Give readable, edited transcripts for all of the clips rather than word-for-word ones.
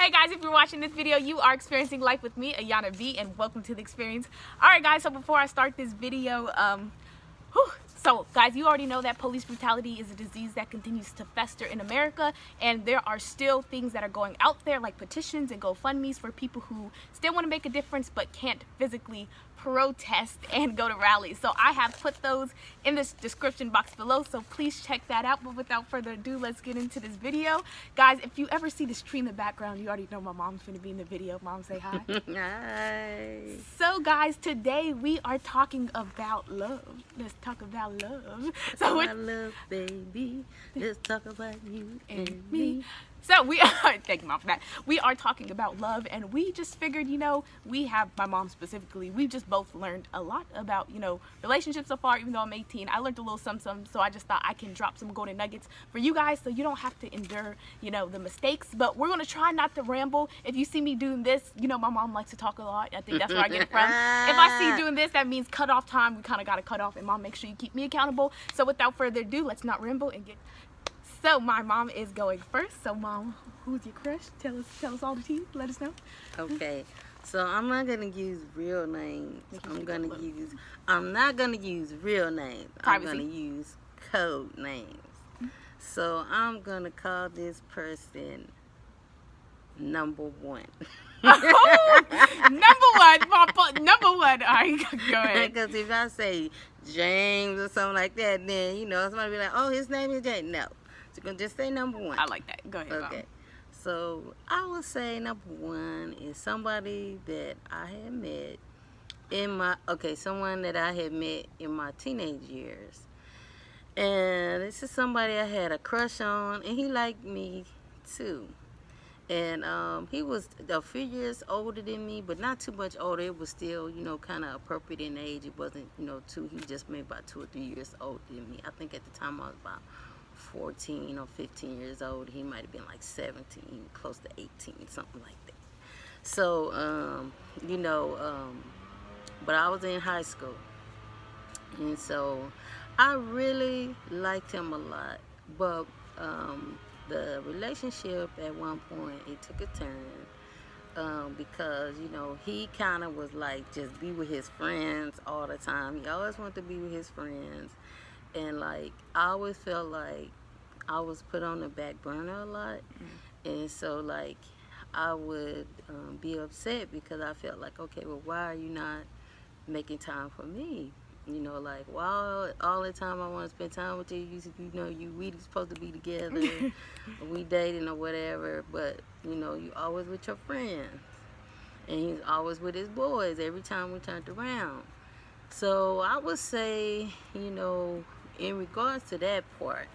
Hey guys, if you're watching this video, you are experiencing life with me, Ayana B, and welcome to the experience. Alright guys, so before I start this video, so guys, you already know that police brutality is a disease that continues to fester in America, and there are still things that are going out there like petitions and GoFundMes for people who still want to make a difference but can't physically protest and go to rallies. So I have put those in this description box below, so please check that out. But without further ado, let's get into this video. Guys, if you ever see this tree in the background, you already know my mom's gonna be in the video. Mom, say hi. Hi. So guys, today we are talking about love. Let's talk about love. So my love, baby. Let's talk about you and me. So we are, thank you, Mom, for that. We are talking about love, and we just figured, we have, my mom specifically, we've just both learned a lot about, relationships so far. Even though I'm 18, I learned a little some, so I just thought I can drop some golden nuggets for you guys so you don't have to endure, the mistakes. But we're going to try not to ramble. If you see me doing this, my mom likes to talk a lot. I think that's where I get it from. If I see you doing this, that means cut off time. We kind of got to cut off, and Mom, make sure you keep me accountable. So without further ado, let's not ramble and get... So my mom is going first. So Mom, who's your crush? Tell us all the tea. Let us know. Okay. So I'm not gonna use real names. I'm not gonna use real names. Privacy. I'm gonna use code names. So I'm gonna call this person number one. Oh, number one. All right, go ahead. Because if I say James or something like that, then somebody be like, "Oh, his name is James." No. So you're gonna just say number one. I like that. Go ahead. Okay. Mom. So I would say number one is somebody that I had met someone that I had met in my teenage years. And this is somebody I had a crush on, and he liked me too. And he was a few years older than me, but not too much older. It was still, kind of appropriate in age. It wasn't, he just maybe about 2 or 3 years older than me. I think at the time I was about 14 or 15 years old. He might have been like 17, close to 18, something like that. So, but I was in high school. And so I really liked him a lot. But the relationship at one point, it took a turn. Because, he kind of was like just be with his friends all the time. He always wanted to be with his friends. And like, I always felt like I was put on the back burner a lot. And so like, I would be upset because I felt like, okay, well, why are you not making time for me? Like, well, all the time I want to spend time with you, we supposed to be together, we dating or whatever, but, you always with your friends. And he's always with his boys every time we turned around. So I would say, in regards to that part,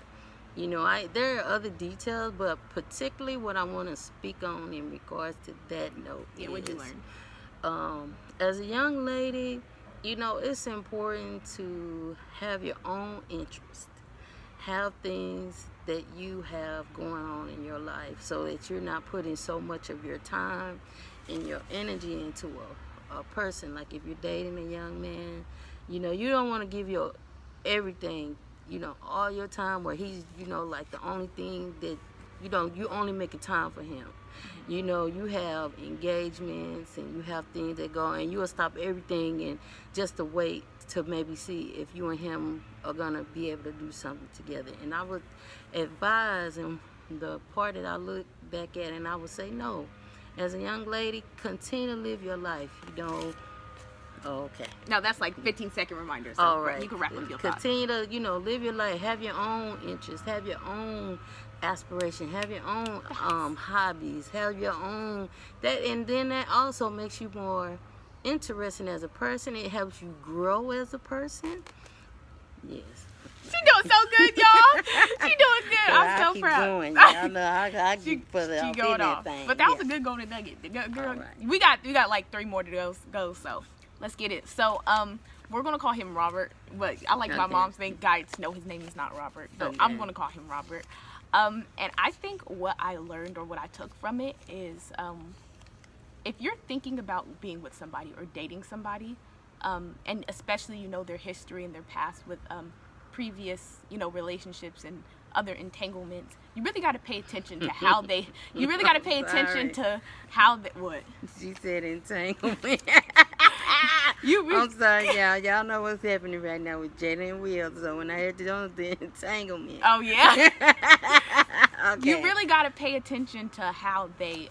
there are other details, but particularly what I want to speak on in regards to that note is, what'd you learn? As a young lady, it's important to have your own interest, have things that you have going on in your life so that you're not putting so much of your time and your energy into a person. Like if you're dating a young man, you don't want to give your everything, all your time where he's, like the only thing that, you only making time for him. You have engagements and you have things that go, and you'll stop everything and just to wait to maybe see if you and him are gonna be able to do something together. And I would advise, and the part that I look back at, and I would say no. As a young lady, continue to live your life. Okay. No, that's like 15-second reminders. So all right. You can wrap up your thoughts. Continue to, live your life. Have your own interests. Have your own aspiration. Have your own hobbies. Have your own and then that also makes you more interesting as a person. It helps you grow as a person. Yes. She doing so good, y'all. She doing good. I'm so proud. Going. I know. I keep she going off. Thing. But that was a good golden nugget. Girl, all right. we got like 3 more to go. So let's get it. So we're gonna call him Robert, but I like my mom's thing. Guys know his name is not Robert, so I'm gonna call him Robert. And I think what I learned or what I took from it is, if you're thinking about being with somebody or dating somebody, and especially their history and their past with previous relationships and other entanglements, you really got to pay attention to how they. You really got to pay attention Sorry. to how they what. She said entanglement. You I'm sorry, y'all. Y'all know what's happening right now with Jada and Will. So when I had to do the entanglement. Oh yeah. Okay. You really got to pay attention to how they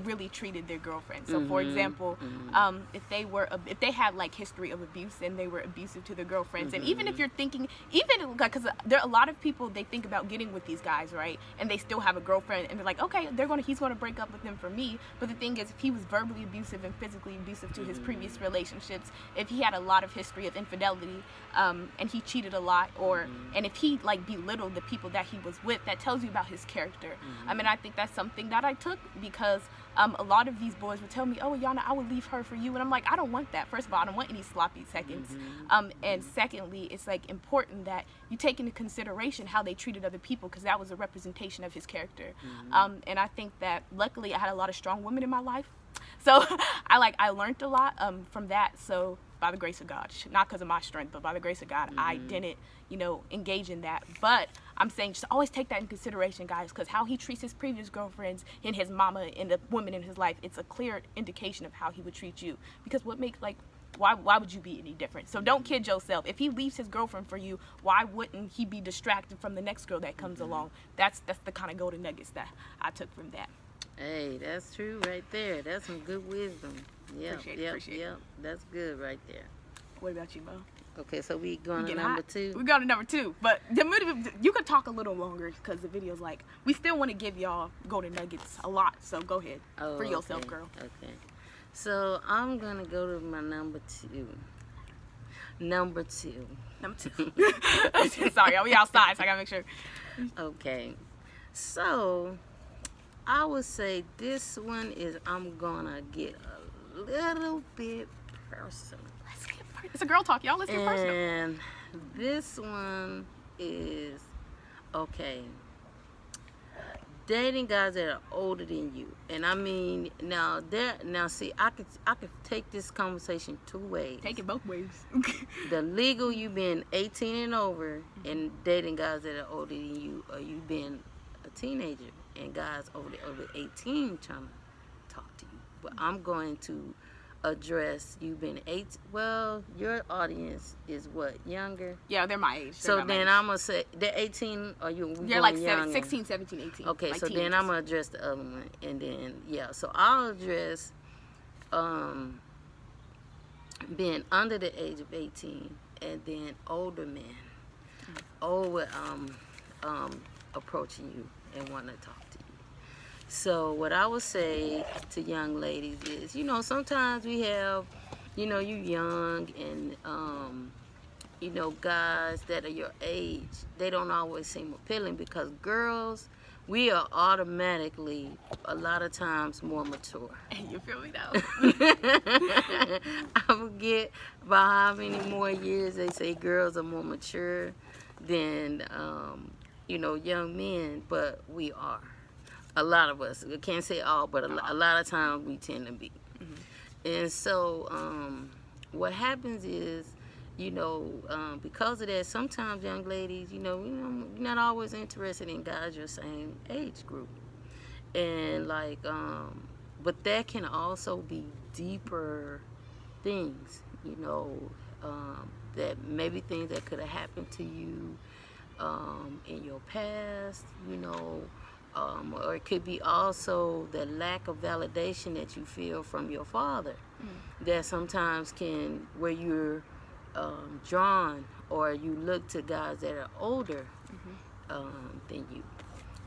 really treated their girlfriends. So for example, if they had like history of abuse and they were abusive to their girlfriends, and even if you're thinking, even because there are a lot of people, they think about getting with these guys, right, and they still have a girlfriend, and they're like, okay, he's gonna break up with them for me. But the thing is, if he was verbally abusive and physically abusive to his previous relationships, if he had a lot of history of infidelity, and he cheated a lot, and if he like belittled the people that he was with, that tells you about his character. I mean, I think that's something that I took, because a lot of these boys would tell me, oh, Yana, I would leave her for you. And I'm like, I don't want that. First of all, I don't want any sloppy seconds. And secondly, it's like important that you take into consideration how they treated other people, because that was a representation of his character. And I think that luckily I had a lot of strong women in my life. So I learned a lot from that. So by the grace of God, not because of my strength, but by the grace of God, I didn't, engage in that. But I'm saying just always take that in consideration, guys, because how he treats his previous girlfriends and his mama and the women in his life, it's a clear indication of how he would treat you. Because what makes, why would you be any different? So don't kid yourself. If he leaves his girlfriend for you, why wouldn't he be distracted from the next girl that comes along? That's the kind of golden nuggets that I took from that. Hey, that's true right there. That's some good wisdom. Yeah, Appreciate it. yep. That's good right there. What about you, Mo? Okay, so we going to Getting number hot. 2. We go to number 2, but you could talk a little longer because the video's we still want to give y'all golden nuggets a lot. So go ahead for yourself, girl. Okay, so I'm gonna go to my number 2. Number 2. Sorry, we outside, so I gotta make sure. Okay, so I would say this one is, I'm gonna get a little bit personal. It's a girl talk, y'all. Let's get personal. And this one is, okay, dating guys that are older than you. And I mean, now see, I could take this conversation 2 ways. Take it both ways. The legal, you been 18 and over, and dating guys that are older than you, or you been a teenager and guys over 18 trying to talk to you. But I'm going to address, you've been 8, well, your audience is what, younger? Yeah, they're my age. So then I'm going to say, they're 18, or they're going like younger? 16, 17, 18. Okay, like so teenagers. then I'm going to address the other one. And then, yeah, so I'll address being under the age of 18, and then older men approaching you and wanting to talk to you. So what I would say to young ladies is, sometimes we have, you young, and guys that are your age, they don't always seem appealing, because girls, we are automatically a lot of times more mature. You feel me now? I forget by how many more years they say girls are more mature than young men, but we are. A lot of us. I can't say all, but a lot of times we tend to be. And so what happens is, because of that, sometimes young ladies, you're not always interested in guys your same age group. And but that can also be deeper things, that maybe things that could have happened to you in your past, or it could be also the lack of validation that you feel from your father, that sometimes where you're drawn, or you look to guys that are older than you.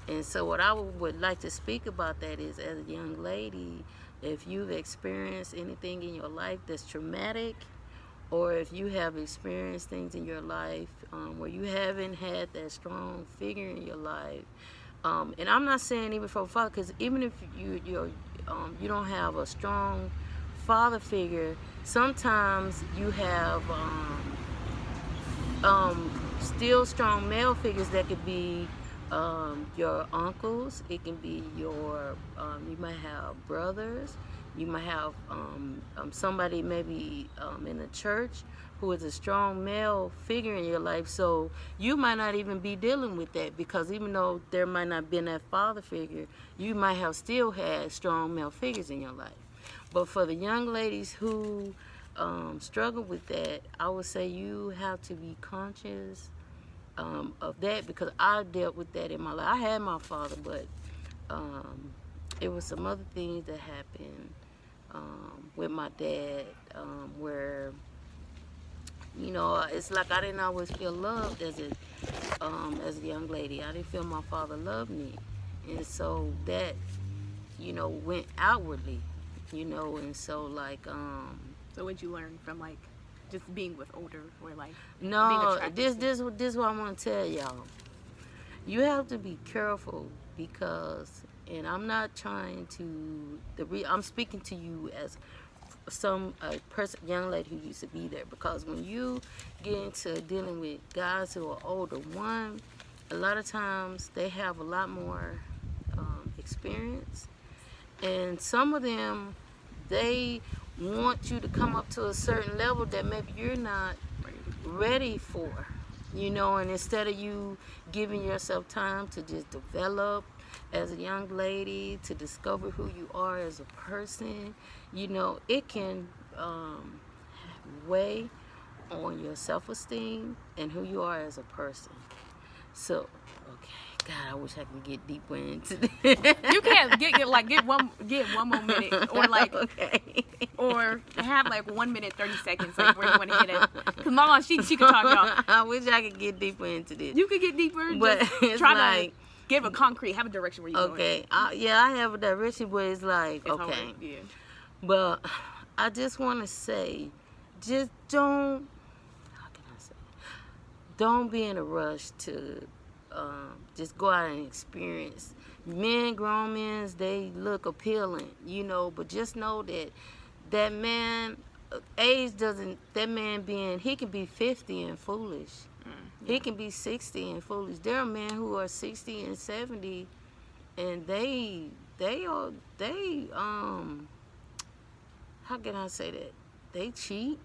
And so what I would like to speak about that is, as a young lady, if you've experienced anything in your life that's traumatic, or if you have experienced things in your life where you haven't had that strong figure in your life, and I'm not saying even for a father, because even if you don't have a strong father figure, sometimes you have still strong male figures that could be your uncles. It can be your you might have brothers. You might have somebody maybe in the church, who is a strong male figure in your life. So you might not even be dealing with that, because even though there might not have been that father figure, you might have still had strong male figures in your life. But for the young ladies who struggle with that, I would say you have to be conscious of that, because I dealt with that in my life. I had my father, but it was some other things that happened with my dad, where, you know, it's like I didn't always feel loved as a young lady. I didn't feel my father loved me, and so that, you know, went outwardly, you know, and so like So what'd you learn from like just being with older, or like being no, attracted to? this what I want to tell y'all. You have to be careful, because, and I'm not trying to, I'm speaking to you as person, young lady who used to be there, because when you get into dealing with guys who are older, one, a lot of times they have a lot more experience, and some of them, they want you to come up to a certain level that maybe you're not ready for, you know, and instead of you giving yourself time to just develop as a young lady, to discover who you are as a person, you know, it can weigh on your self-esteem and who you are as a person. So, okay, God, I wish I could get deeper into this. You can't get one more minute, or like Okay. or have like 1 minute 30 seconds, like where you want to get it. Cause Mama, she could talk, y'all. I wish I could get deeper into this. You could get deeper, But just it's try like, to give a concrete, have a direction where you're going. okay, yeah, I have a direction, but it's like, It's okay. hard, yeah. But I just want to say, just don't, how can I say, don't be in a rush to just go out and experience. Men, grown men, they look appealing, you know, but just know that that man, age doesn't, that man being, he can be 50 and foolish. Yeah. He can be 60 and foolish. There are men who are 60 and 70, and they how can I say that? They cheat.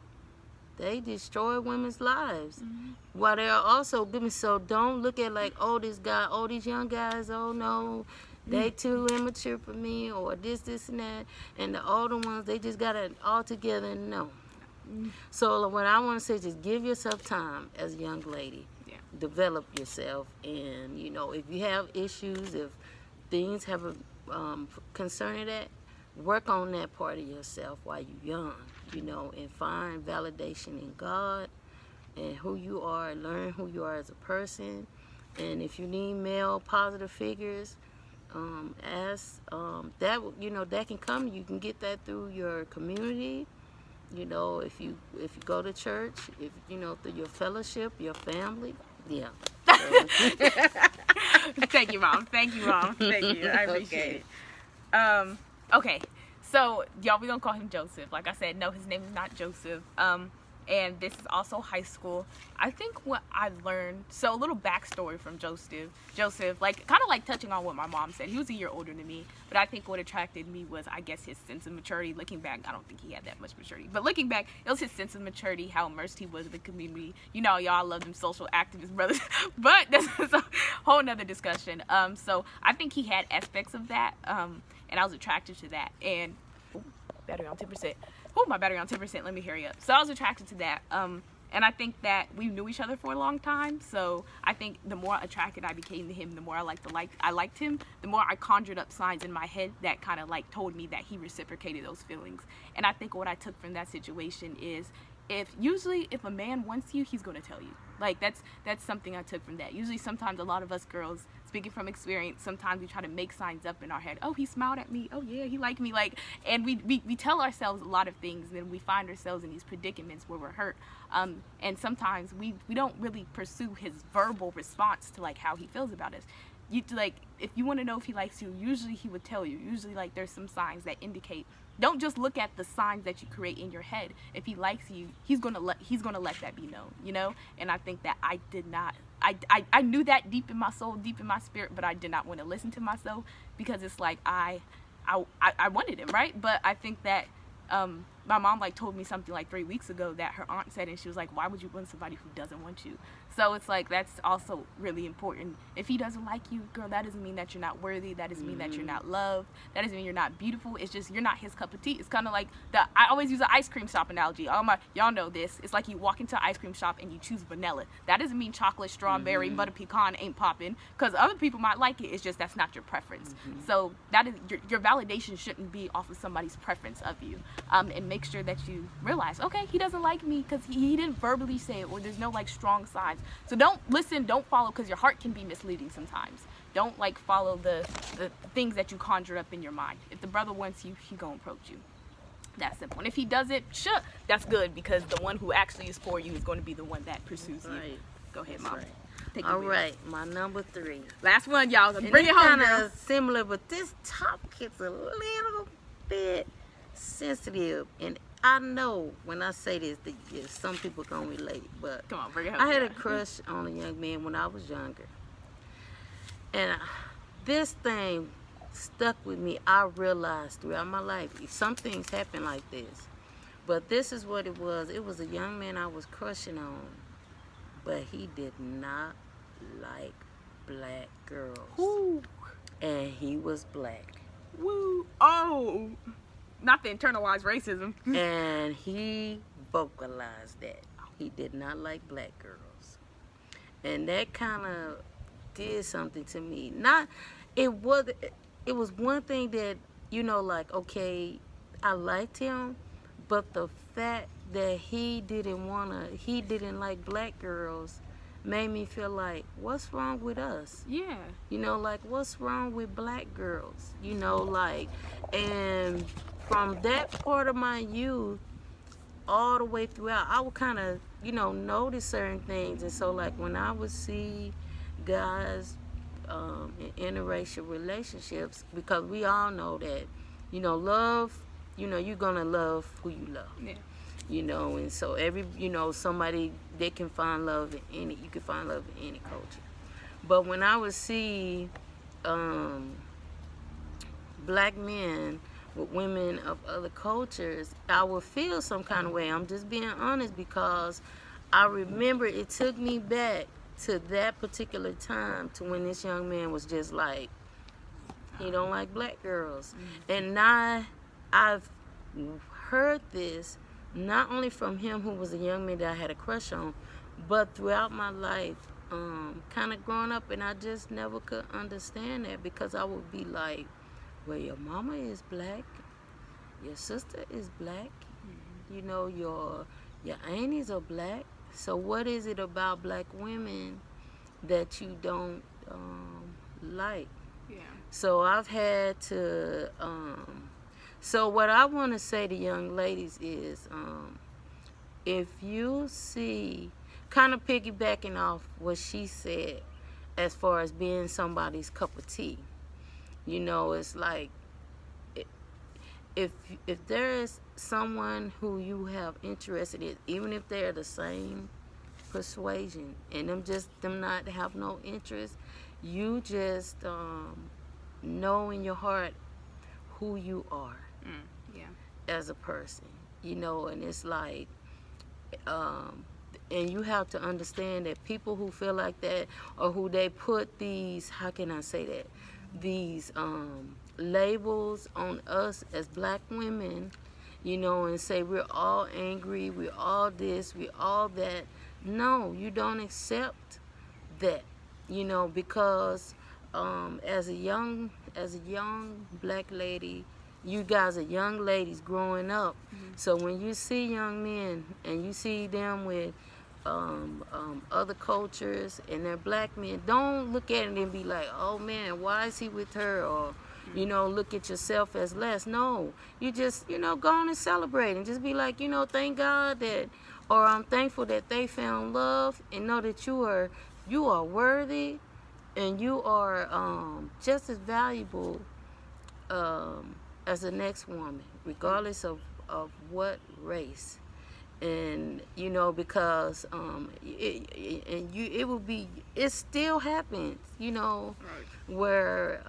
They destroy women's lives. While they are also giving. So don't look at like, oh, this guy, oh, these young guys, oh no, they too immature for me, or this and that. And the older ones, they just got it all together. No. So what I want to say is, just give yourself time as a young lady. Yeah. Develop yourself, and you know, if you have issues, if things have a concerning that, work on that part of yourself while you're young, you know, and find validation in God and who you are. Learn who you are as a person, and if you need male positive figures, ask that, you know, that can come. You can get that through your community. You know, if you go to church, if you know, through your fellowship, your family, yeah. Thank you, Mom. Thank you. I appreciate it. Okay, so y'all, we're gonna call him Joseph. Like I said, no, his name is not Joseph. And this is also high school. I think what I learned, so a little backstory from Joseph, like kind of like touching on what my mom said. He was a year older than me, but I think what attracted me was, I guess, his sense of maturity. Looking back, I don't think he had that much maturity, but looking back, it was his sense of maturity, how immersed he was in the community. You know, y'all love them social activist brothers, but this is a whole nother discussion. So I think he had aspects of that, and I was attracted to that. And battery on 10%. My battery on 10%, let me hurry up. So I was attracted to that. And I think that we knew each other for a long time. So I think the more attracted I became to him, the more I liked him, the more I conjured up signs in my head that kind of like told me that he reciprocated those feelings. And I think what I took from that situation is, if a man wants you, he's going to tell you. Like that's something I took from that. Usually, sometimes a lot of us girls, speaking from experience, sometimes we try to make signs up in our head. Oh, he smiled at me. Oh yeah, he liked me. Like, and we tell ourselves a lot of things, and then we find ourselves in these predicaments where we're hurt. And sometimes we don't really pursue his verbal response to like how he feels about us. If you want to know if he likes you, usually he would tell you. Usually, like, there's some signs that indicate. Don't just look at the signs that you create in your head. If he likes you, he's gonna let that be known, you know. And I think that I did not. I knew that deep in my soul, deep in my spirit, but I did not want to listen to myself, because it's like I wanted him, right? But I think that my mom like told me something like 3 weeks ago that her aunt said, and she was like, why would you want somebody who doesn't want you? So it's like, that's also really important. If he doesn't like you, girl, that doesn't mean that you're not worthy. That doesn't mean that you're not loved. That doesn't mean you're not beautiful. It's just you're not his cup of tea. It's kind of like I always use an ice cream shop analogy. Y'all know this. It's like you walk into an ice cream shop and you choose vanilla. That doesn't mean chocolate, strawberry, butter pecan ain't popping, because other people might like it. It's just that's not your preference. So that is your validation shouldn't be off of somebody's preference of you. And make sure that you realize, okay, he doesn't like me because he didn't verbally say it, or there's no like strong signs. So don't follow, because your heart can be misleading sometimes. Don't like follow the things that you conjure up in your mind. If the brother wants you, he gonna approach you. That's simple. And if he does it, sure, that's good, because the one who actually is for you is going to be the one that pursues you. Go ahead, Mom. Right. All right, my number 3. Last one, y'all. And bring it home, kind girl. of similar, but this topic is a little bit sensitive, and I know when I say this that some people gonna relate, but Come on, bring it home. I had a crush on a young man when I was younger, and this thing stuck with me. I realized throughout my life, some things happen like this, but this is what it was. It was a young man I was crushing on, but he did not like black girls. Ooh. And he was black. Woo. Oh. Not the internalized racism. And he vocalized that. He did not like black girls. And that kind of did something to me. It was one thing that, like, okay, I liked him, but the fact that he didn't like black girls made me feel like, what's wrong with us? Yeah. Like, what's wrong with black girls? And from that part of my youth all the way throughout, I would kind of, notice certain things. And so, like, when I would see guys in interracial relationships, because we all know that, love, you're going to love who you love. Yeah. And so somebody, they can find love you can find love in any culture. But when I would see black men with women of other cultures, I would feel some kind of way. I'm just being honest, because I remember it took me back to that particular time, to when this young man was just like, he don't like black girls. And now I've heard this not only from him, who was a young man that I had a crush on, but throughout my life, kind of growing up, and I just never could understand that, because I would be like, well, your mama is black, your sister is black, your aunties are black, so what is it about black women that you don't like? Yeah. So I've had to so what I want to say to young ladies is, if you see, kind of piggybacking off what she said as far as being somebody's cup of tea, it's like, if there is someone who you have interested in, even if they're the same persuasion, and them not have no interest, you just know in your heart who you are. Yeah. As a person, and it's like, and you have to understand that people who feel like that, or who they put these, how can I say that, these labels on us as black women, and say we're all angry, we're all this, we're all that. No, you don't accept that, because as a young black lady, you guys are young ladies growing up. So when you see young men and you see them with other cultures and they're black men, don't look at it and be like, oh man, why is he with her? Or look at yourself as less. No, you just go on and celebrate, and just be like, thank God that, or I'm thankful that they found love, and know that you are worthy, and you are just as valuable as the next woman, regardless of what race. And because it still happens, Right. where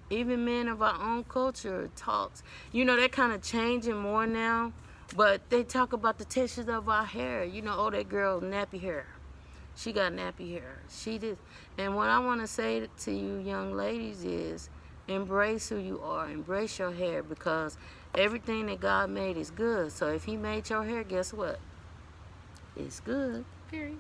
Even men of our own culture talks. You know, they're kind of changing more now, but they talk about the textures of our hair. You know, oh, that girl, nappy hair. She got nappy hair. She did. And what I want to say to you young ladies is embrace who you are. Embrace your hair, because everything that God made is good. So if he made your hair, guess what? It's good. Period.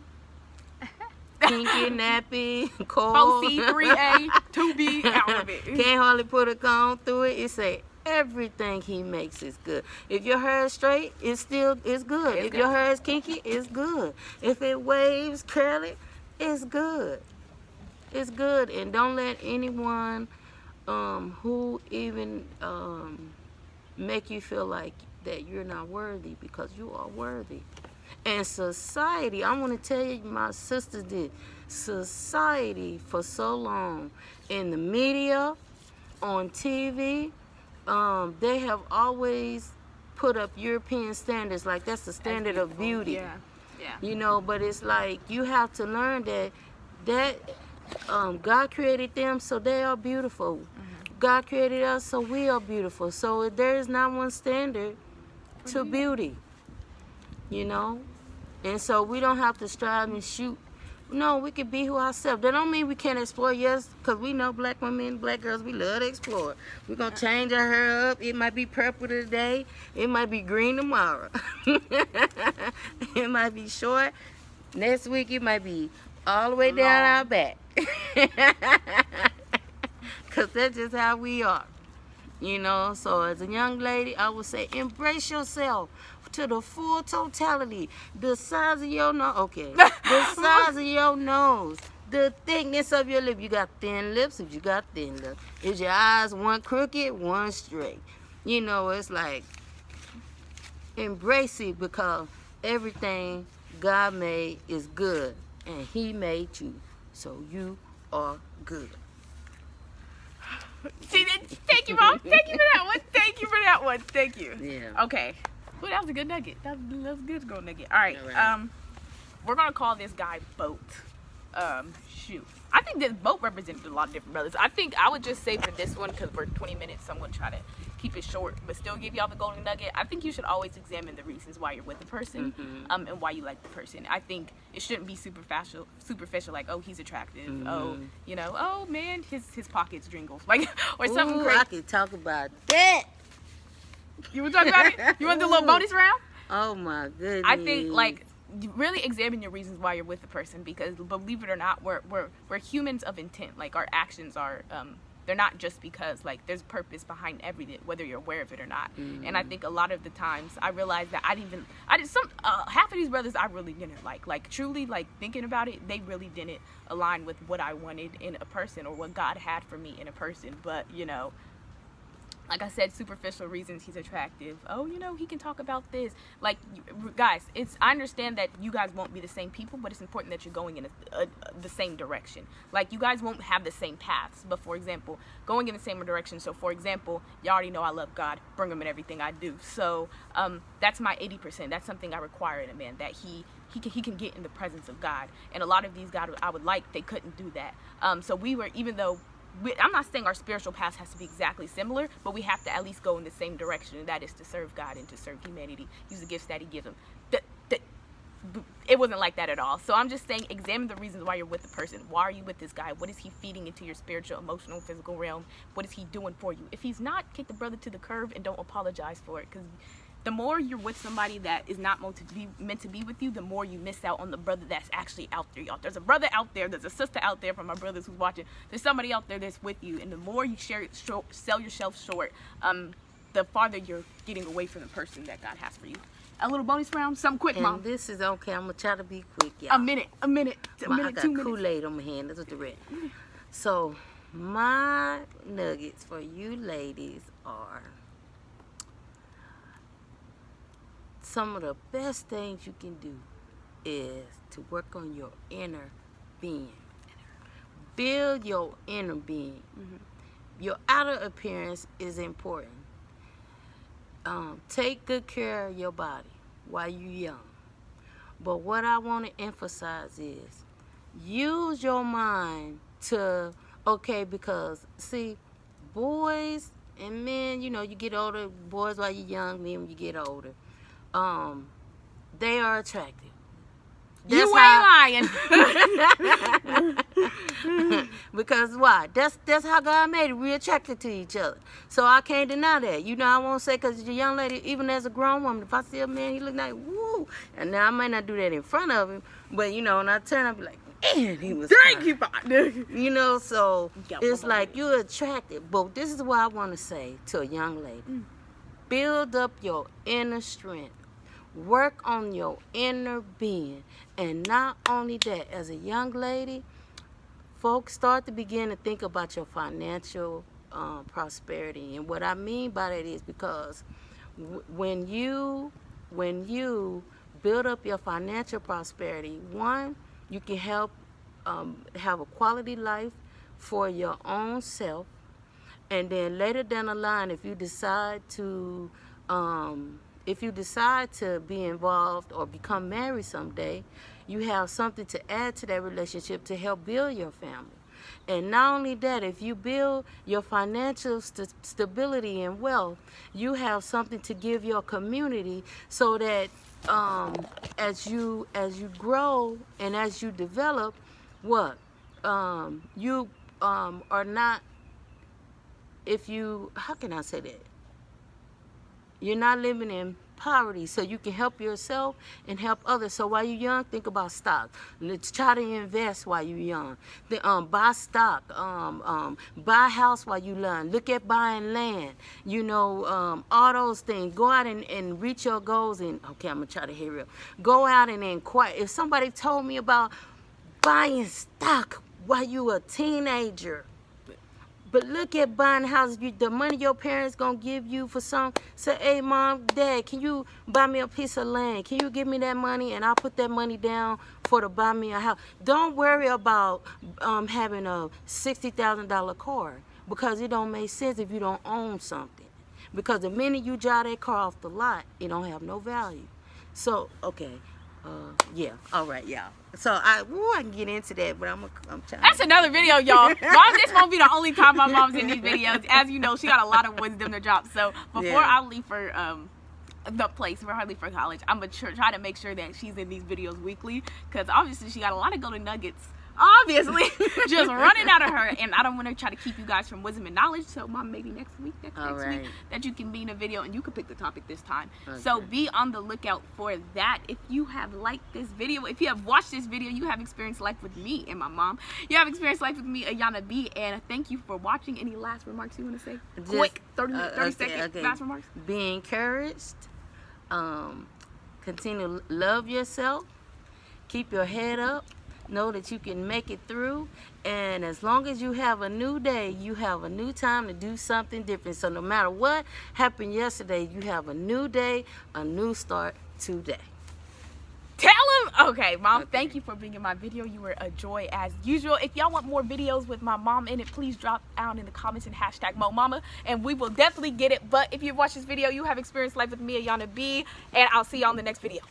Kinky, nappy, cold. 4C, 3A, 2B, out of it. Can't hardly put a comb through it. It say everything he makes is good. If your hair is straight, it's good. It's If good. your hair is kinky, it's good. If it waves curly, it's good. It's good. And don't let anyone who even make you feel like that you're not worthy, because you are worthy. And society, I want to tell you, my sisters did. Society for so long, in the media, on TV, they have always put up European standards, like that's the standard of beauty. Yeah. You know, but it's like you have to learn that God created them, so they are beautiful. God created us, so we are beautiful. So there is not one standard to beauty, you know. And so we don't have to strive and shoot. No, we can be who ourselves. That don't mean we can't explore, yes, because we know black women, black girls, we love to explore. We're going to change our hair up. It might be purple today. It might be green tomorrow. It might be short. Next week, it might be all the way down our back. Because that's just how we are. You know, so as a young lady, I would say embrace yourself to the full totality. The size of your nose, okay. The size of your nose, the thickness of your lip. You got thin lips, if you got thin lips. Is your eyes one crooked, one straight? You know, it's like embrace it, because everything God made is good, and he made you, so you are good. See, thank you, Mom. Thank you for that one. Thank you for that one. Thank you. Yeah. Okay. Well, that was a good nugget. That was good gold nugget. All right. All right. We're gonna call this guy Boat. Shoot. I think this Boat represented a lot of different brothers. I think I would just say for this one, because we're 20 minutes, so I'm gonna try to keep it short, but still give y'all the golden nugget. I think you should always examine the reasons why you're with the person, and why you like the person. I think it shouldn't be superficial, like, oh, he's attractive. Oh, you know, oh man, his pockets jingle, like, or something Ooh, crazy. I could talk about that. You want to talk about it? You want to do a little bonus round? Oh my goodness. I think, like, you really examine your reasons why you're with the person, because believe it or not, we're humans of intent. Like, our actions are they're not just because, like, there's purpose behind everything, whether you're aware of it or not. And I think a lot of the times I realized that half of these brothers I really didn't like truly, like, thinking about it, they really didn't align with what I wanted in a person or what God had for me in a person. But, you know, like I said, superficial reasons he's attractive. Oh, you know, he can talk about this. Like, guys, I understand that you guys won't be the same people, but it's important that you're going in the same direction. Like, you guys won't have the same paths, but for example, going in the same direction. So, for example, y'all already know I love God, bring him in everything I do. So, that's my 80%. That's something I require in a man, that he can get in the presence of God. And a lot of these guys I would like, they couldn't do that. So we were, even though I'm not saying our spiritual path has to be exactly similar, but we have to at least go in the same direction, and that is to serve God and to serve humanity, use the gifts that he gives them. It wasn't like that at all. So I'm just saying, examine the reasons why you're with the person. Why are you with this guy? What is he feeding into your spiritual, emotional, physical realm? What is he doing for you? If he's not, kick the brother to the curb and don't apologize for it, because the more you're with somebody that is not meant to be with you, the more you miss out on the brother that's actually out there, y'all. There's a brother out there, there's a sister out there, from my brothers who's watching. There's somebody out there that's with you, and the more you sell yourself short, the farther you're getting away from the person that God has for you. A little bonus round, something quick, Mom. And this is okay. I'm gonna try to be quick, y'all. A minute, I got 2 minutes. Kool-Aid on my hand. That's what the red. So my nuggets for you ladies are: some of the best things you can do is to work on your inner being. Build your inner being. Your outer appearance is important. Take good care of your body while you're young. But what I want to emphasize is use your mind to, okay, because see, boys and men, you know, you get older, boys while you're young, men when you get older, they are attractive. You ain't lying. Because why? That's how God made it. We're attracted to each other. So I can't deny that. You know, I won't say because the young lady, even as a grown woman, if I see a man, he look like, woo. And now I might not do that in front of him, but, you know, when I turn, I'll be like, man, he was Thank fine. you, Father. You know, so Yeah, it's mama. like you're attractive. But this is what I want to say to a young lady. Build up your inner strength. Work on your inner being. And not only that, as a young lady, folks start to begin to think about your financial prosperity. And what I mean by that is because when you build up your financial prosperity, one, you can help have a quality life for your own self. And then later down the line, if you decide to be involved or become married someday, you have something to add to that relationship to help build your family. And not only that, if you build your financial stability and wealth, you have something to give your community, so that as you grow and as you develop, you are not, how can I say that? You're not living in poverty, so you can help yourself and help others. So while you're young, think about stocks. Let's try to invest while you're young. Buy stock, buy a house while you're young. Look at buying land. You know, all those things. Go out and reach your goals. And okay, I'm gonna try to hurry up. Go out and inquire. If somebody told me about buying stock while you were a teenager, but look at buying houses. The money your parents gonna give you for some. Say, hey, mom, dad, can you buy me a piece of land? Can you give me that money, and I'll put that money down to buy me a house. Don't worry about having a $60,000 car, because it don't make sense if you don't own something. Because the minute you drive that car off the lot, it don't have no value. So okay, yeah, all right, y'all. So I can get into that, but I'm trying. That's another video, y'all. Mom, this won't be the only time my mom's in these videos. As you know, she got a lot of wisdom to drop. So before I leave for the place, before I leave for college, I'm gonna try to make sure that she's in these videos weekly, because obviously she got a lot of golden nuggets. Obviously, just running out of her, and I don't want to try to keep you guys from wisdom and knowledge. So, Mom, maybe next week that you can be in a video and you can pick the topic this time. Okay. So be on the lookout for that. If you have liked this video, if you have watched this video, you have experienced life with me and my mom. You have experienced life with me, Ayana B. And thank you for watching. Any last remarks you want to say? Just, quick, 30 second last remarks. Be encouraged. Continue to love yourself. Keep your head up. Know that you can make it through, and as long as you have a new day, you have a new time to do something different. So no matter what happened yesterday, you have a new day, a new start today. Tell him. Okay, Mom, thank you for being in my video. You were a joy as usual. If y'all want more videos with my mom in it, please drop down in the comments and hashtag MoMama, and we will definitely get it. But if you've watched this video, you have experienced life with me, Ayana B, and I'll see y'all in the next video.